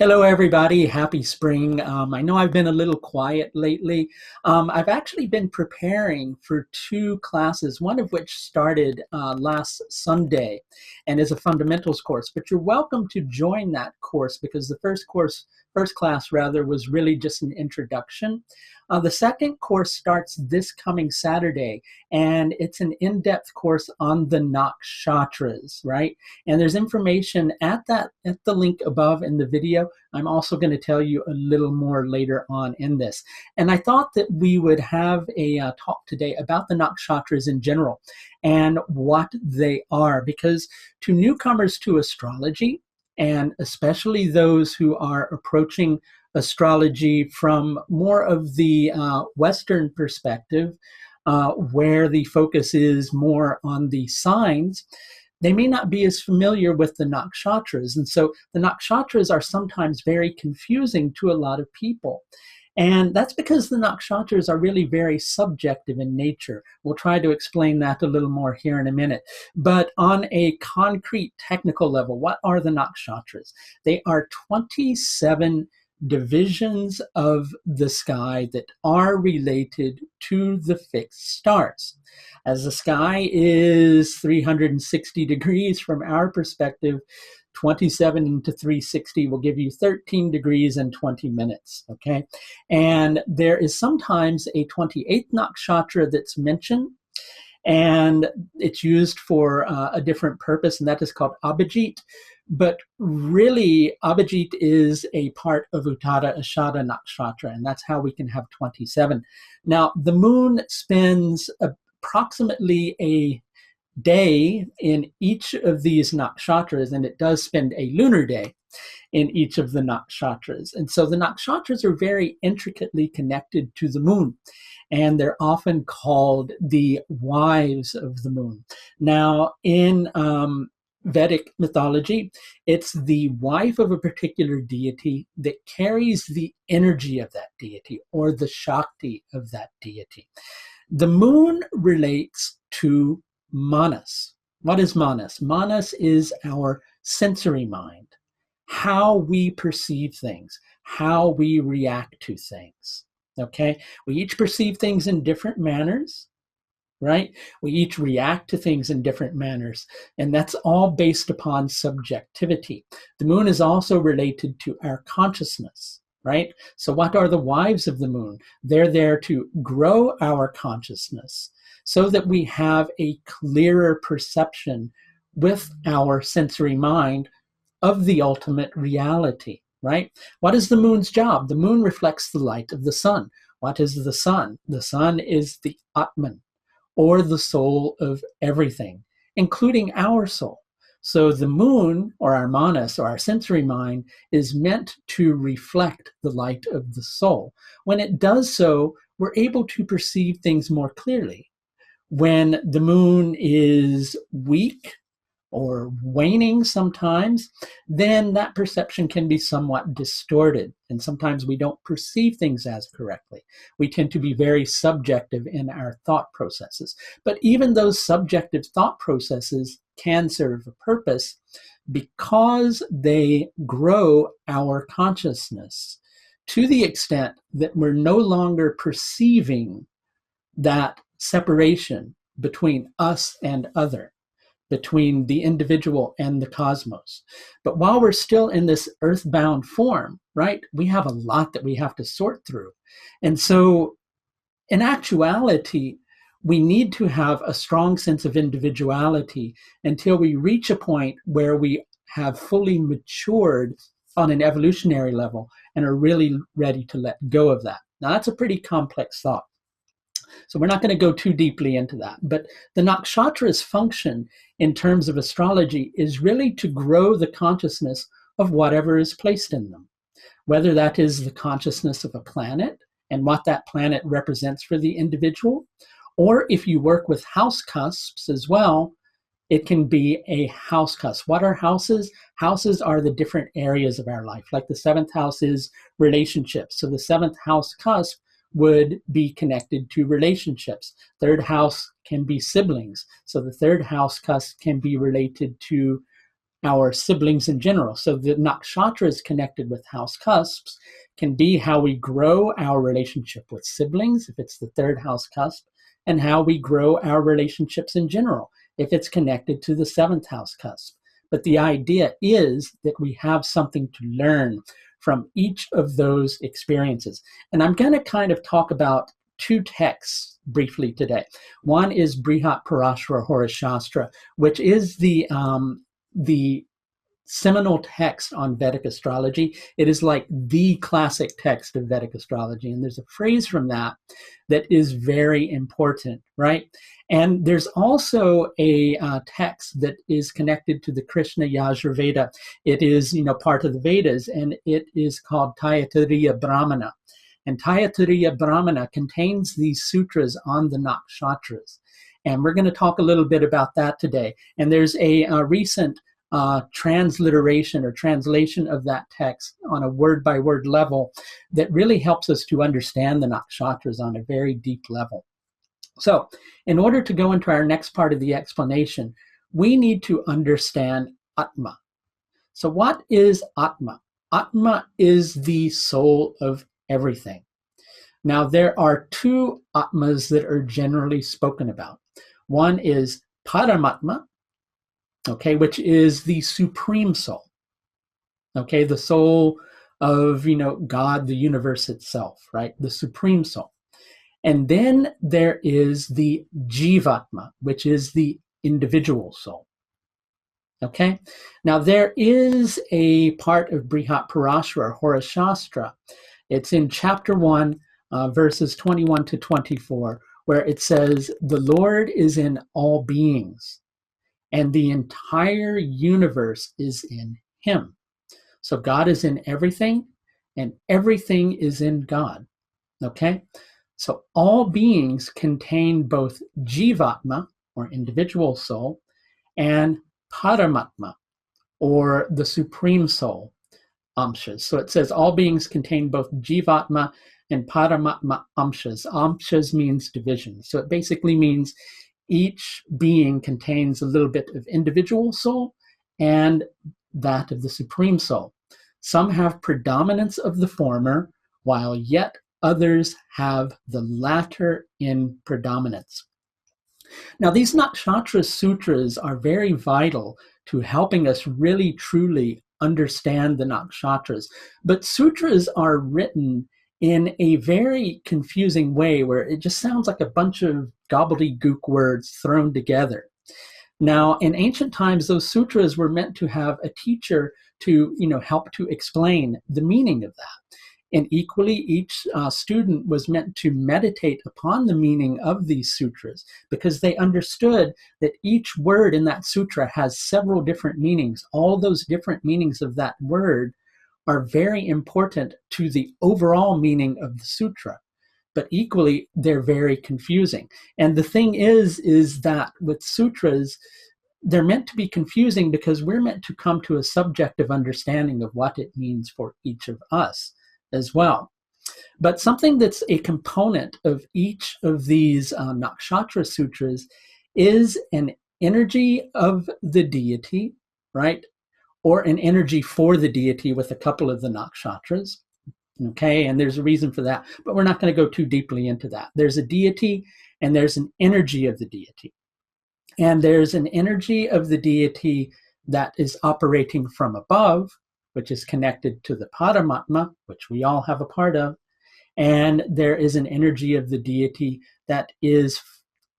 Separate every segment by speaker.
Speaker 1: Hello, everybody. Happy spring. I know I've been a little quiet lately. I've actually been preparing for two classes, one of which started last Sunday and is a fundamentals course. But you're welcome to join that course because the first class rather, was really just an introduction. The second course starts this coming Saturday, and it's an in-depth course on the nakshatras, right? And there's information at the link above in the video. I'm also going to tell you a little more later on in this. And I thought that we would have a talk today about the nakshatras in general and what they are, because to newcomers to astrology, and especially those who are approaching astrology from more of the Western perspective, where the focus is more on the signs, they may not be as familiar with the nakshatras. And so the nakshatras are sometimes very confusing to a lot of people. And that's because the nakshatras are really very subjective in nature. We'll try to explain that a little more here in a minute. But on a concrete technical level, what are the nakshatras? They are 27 divisions of the sky that are related to the fixed stars. As the sky is 360 degrees from our perspective, 27 into 360 will give you 13 degrees and 20 minutes, okay? And there is sometimes a 28th nakshatra that's mentioned, and it's used for a different purpose, and that is called Abhijit. But really, Abhijit is a part of Uttara Ashadha nakshatra, and that's how we can have 27. Now, the moon spends approximately a day in each of these nakshatras, and it does spend a lunar day in each of the nakshatras. And so the nakshatras are very intricately connected to the moon, and they're often called the wives of the moon. Now, in Vedic mythology, it's the wife of a particular deity that carries the energy of that deity or the Shakti of that deity. The moon relates to Manas. What is Manas? Manas is our sensory mind, how we perceive things, how we react to things. Okay? We each perceive things in different manners, right? We each react to things in different manners, and that's all based upon subjectivity. The moon is also related to our consciousness, right? So what are the wives of the moon? They're there to grow our consciousness so that we have a clearer perception with our sensory mind of the ultimate reality, right? What is the moon's job? The moon reflects the light of the sun. What is the sun? The sun is the Atman, or the soul of everything, including our soul. So the moon, or our manas, or our sensory mind, is meant to reflect the light of the soul. When it does so, we're able to perceive things more clearly. When the moon is weak or waning sometimes, then that perception can be somewhat distorted, and sometimes we don't perceive things as correctly. We tend to be very subjective in our thought processes. But even those subjective thought processes can serve a purpose because they grow our consciousness to the extent that we're no longer perceiving that separation between us and other, between the individual and the cosmos. But while we're still in this earthbound form, right, we have a lot that we have to sort through. And so in actuality, we need to have a strong sense of individuality until we reach a point where we have fully matured on an evolutionary level and are really ready to let go of that. Now, that's a pretty complex thought. So we're not going to go too deeply into that. But the nakshatra's function in terms of astrology is really to grow the consciousness of whatever is placed in them, whether that is the consciousness of a planet and what that planet represents for the individual, or if you work with house cusps as well, it can be a house cusp. What are houses? Houses are the different areas of our life. Like the seventh house is relationships. So the seventh house cusp would be connected to relationships. Third house can be siblings. So the third house cusp can be related to our siblings in general. So the nakshatras connected with house cusps can be how we grow our relationship with siblings, if it's the third house cusp, and how we grow our relationships in general, if it's connected to the seventh house cusp. But the idea is that we have something to learn from each of those experiences. And I'm going to kind of talk about two texts briefly today. One is Brihat Parashara Hora Shastra, which is the seminal text on Vedic astrology. It is like the classic text of Vedic astrology. And there's a phrase from that that is very important, right? And there's also a text that is connected to the Krishna Yajurveda. It is, part of the Vedas, and it is called Taittiriya Brahmana. And Taittiriya Brahmana contains these sutras on the nakshatras. And we're going to talk a little bit about that today. And there's a recent transliteration or translation of that text on a word-by-word level that really helps us to understand the nakshatras on a very deep level. So in order to go into our next part of the explanation, we need to understand Atma. So what is Atma? Atma is the soul of everything. Now, there are two Atmas that are generally spoken about. One is Paramatma, okay, which is the supreme soul, okay, the soul of, God, the universe itself, right, the supreme soul. And then there is the Jivatma, which is the individual soul. Okay, now there is a part of Brihat Parashara Hora Shastra. It's in chapter 1, verses 21 to 24, where it says, "The Lord is in all beings, and the entire universe is in him." So God is in everything, and everything is in God. Okay? So all beings contain both Jivatma, or individual soul, and Paramatma, or the supreme soul, Amshas. So it says all beings contain both Jivatma and Paramatma Amshas. Amshas means division. So it basically means each being contains a little bit of individual soul and that of the supreme soul. Some have predominance of the former, while yet others have the latter in predominance. Now, these nakshatra sutras are very vital to helping us really truly understand the nakshatras. But sutras are written in a very confusing way where it just sounds like a bunch of gobbledygook words thrown together. Now, in ancient times, those sutras were meant to have a teacher to, help to explain the meaning of that. And equally, each student was meant to meditate upon the meaning of these sutras because they understood that each word in that sutra has several different meanings. All those different meanings of that word are very important to the overall meaning of the sutra. But equally, they're very confusing. And the thing is that with sutras, they're meant to be confusing because we're meant to come to a subjective understanding of what it means for each of us as well. But something that's a component of each of these nakshatra sutras is an energy of the deity, right? Or an energy for the deity with a couple of the nakshatras. Okay, and there's a reason for that, but we're not going to go too deeply into that. There's a deity and there's an energy of the deity. And there's an energy of the deity that is operating from above, which is connected to the Paramatma, which we all have a part of. And there is an energy of the deity that is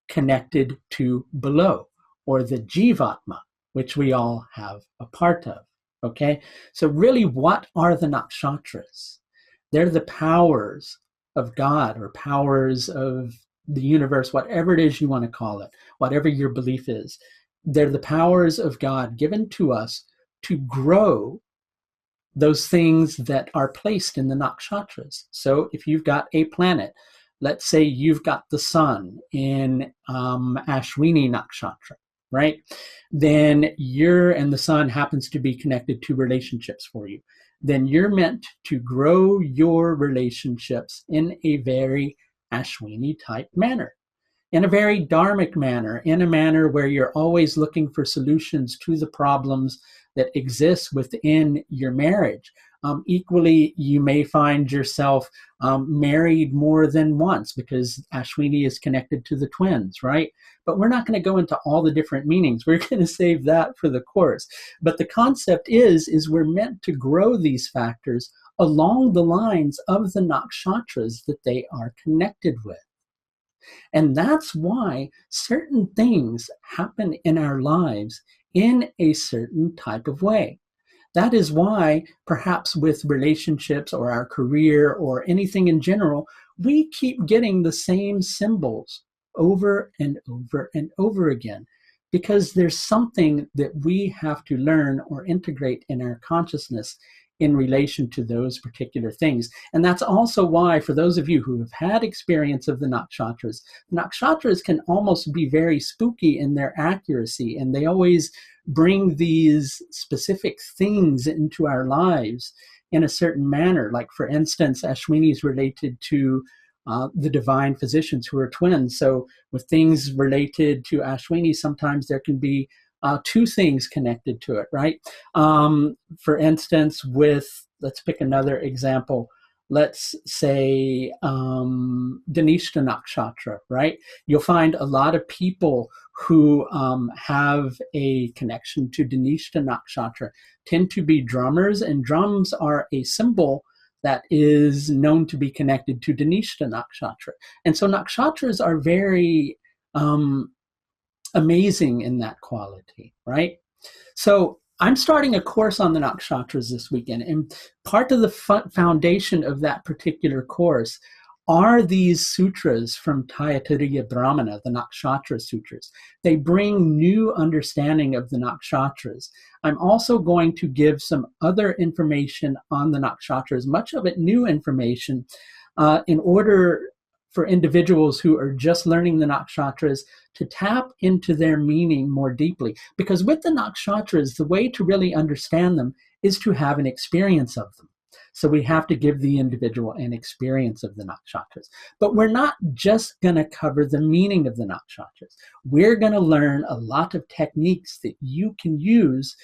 Speaker 1: connected to below, or the Jivatma, which we all have a part of. Okay, so really, what are the nakshatras? They're the powers of God or powers of the universe, whatever it is you want to call it, whatever your belief is. They're the powers of God given to us to grow those things that are placed in the nakshatras. So if you've got a planet, let's say you've got the sun in Ashwini nakshatra, right? Then and the sun happens to be connected to relationships for you. Then you're meant to grow your relationships in a very Ashwini type manner. in a very dharmic manner, in a manner where you're always looking for solutions to the problems that exist within your marriage. Equally, you may find yourself married more than once because Ashwini is connected to the twins, right? But we're not going to go into all the different meanings. We're going to save that for the course. But the concept is we're meant to grow these factors along the lines of the nakshatras that they are connected with. And that's why certain things happen in our lives in a certain type of way. That is why, perhaps with relationships or our career or anything in general, we keep getting the same symbols over and over and over again, because there's something that we have to learn or integrate in our consciousness in relation to those particular things. And that's also why, for those of you who have had experience of the nakshatras can almost be very spooky in their accuracy, and they always bring these specific things into our lives in a certain manner. Like, for instance, Ashwini is related to the divine physicians who are twins. So with things related to Ashwini, sometimes there can be two things connected to it, right? For instance, let's pick another example. Let's say Dhanishta nakshatra, right? You'll find a lot of people who have a connection to Dhanishta nakshatra tend to be drummers, and drums are a symbol that is known to be connected to Dhanishta nakshatra. And so nakshatras are very amazing in that quality, right? So I'm starting a course on the nakshatras this weekend, and part of the foundation of that particular course are these sutras from Taittiriya Brahmana, the Nakshatra Sutras. They bring new understanding of the nakshatras. I'm also going to give some other information on the nakshatras, much of it new information, in order for individuals who are just learning the nakshatras to tap into their meaning more deeply. Because with the nakshatras, the way to really understand them is to have an experience of them. So we have to give the individual an experience of the nakshatras. But we're not just going to cover the meaning of the nakshatras. We're going to learn a lot of techniques that you can use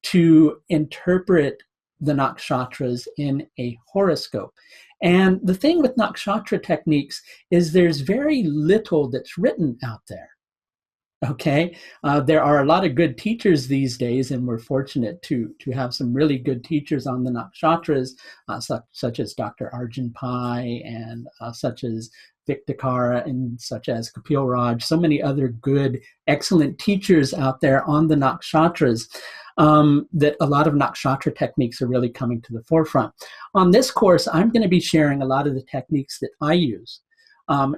Speaker 1: to interpret the nakshatras in a horoscope. And the thing with nakshatra techniques is there's very little that's written out there. Okay, there are a lot of good teachers these days, and we're fortunate to have some really good teachers on the nakshatras, such as Dr. Arjun Pai, and such as Vic Dakara, and such as Kapil Raj, so many other good, excellent teachers out there on the nakshatras, that a lot of nakshatra techniques are really coming to the forefront. On this course, I'm going to be sharing a lot of the techniques that I use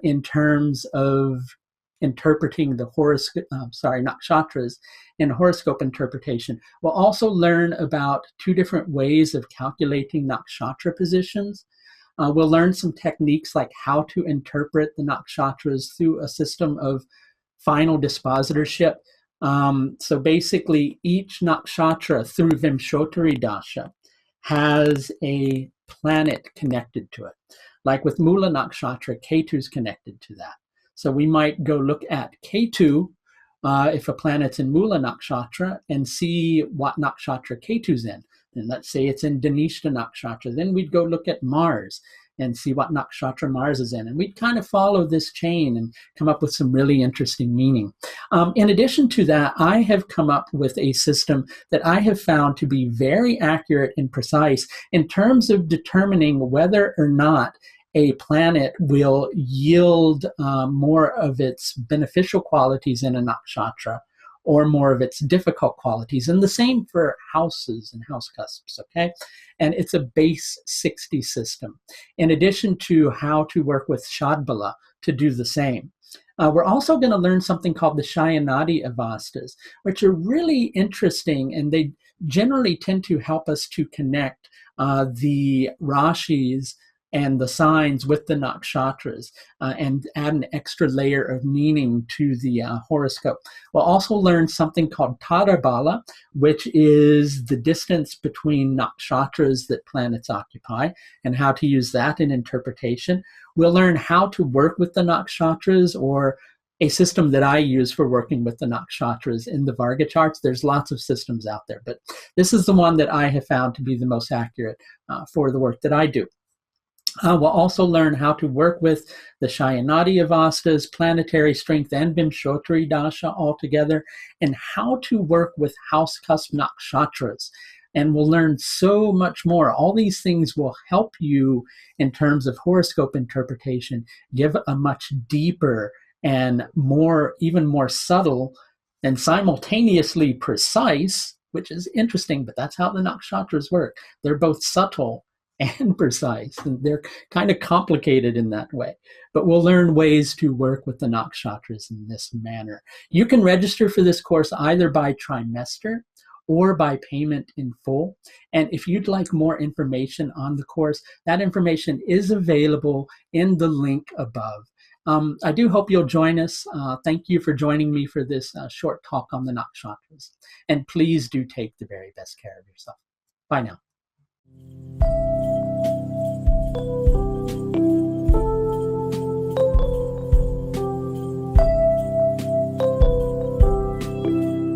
Speaker 1: in terms of interpreting the nakshatras in horoscope interpretation. We'll also learn about two different ways of calculating nakshatra positions. We'll learn some techniques like how to interpret the nakshatras through a system of final dispositorship. So basically, each nakshatra through Vimshottari Dasha has a planet connected to it. Like with Mula Nakshatra, Ketu is connected to that. So we might go look at Ketu, if a planet's in Mula Nakshatra, and see what nakshatra Ketu's in. And let's say it's in Dhanishta Nakshatra. Then we'd go look at Mars and see what nakshatra Mars is in. And we'd kind of follow this chain and come up with some really interesting meaning. In addition to that, I have come up with a system that I have found to be very accurate and precise in terms of determining whether or not a planet will yield more of its beneficial qualities in a nakshatra or more of its difficult qualities. And the same for houses and house cusps, okay? And it's a base 60 system, in addition to how to work with Shadbala to do the same. We're also going to learn something called the Shayanadi Avastas, which are really interesting, and they generally tend to help us to connect the Rashis and the signs with the nakshatras and add an extra layer of meaning to the horoscope. We'll also learn something called Tadabala, which is the distance between nakshatras that planets occupy and how to use that in interpretation. We'll learn how to work with the nakshatras, or a system that I use for working with the nakshatras in the Varga charts. There's lots of systems out there, but this is the one that I have found to be the most accurate for the work that I do. We'll also learn how to work with the Shayanati Avastas, planetary strength, and Vimshotri Dasha altogether, and how to work with house cusp nakshatras. And we'll learn so much more. All these things will help you in terms of horoscope interpretation, give a much deeper and even more subtle and simultaneously precise, which is interesting, but that's how the nakshatras work. They're both subtle and precise, and they're kind of complicated in that way. But we'll learn ways to work with the nakshatras in this manner. You can register for this course either by trimester or by payment in full. And if you'd like more information on the course, that information is available in the link above. I do hope you'll join us. Thank you for joining me for this short talk on the nakshatras. And please do take the very best care of yourself. Bye now.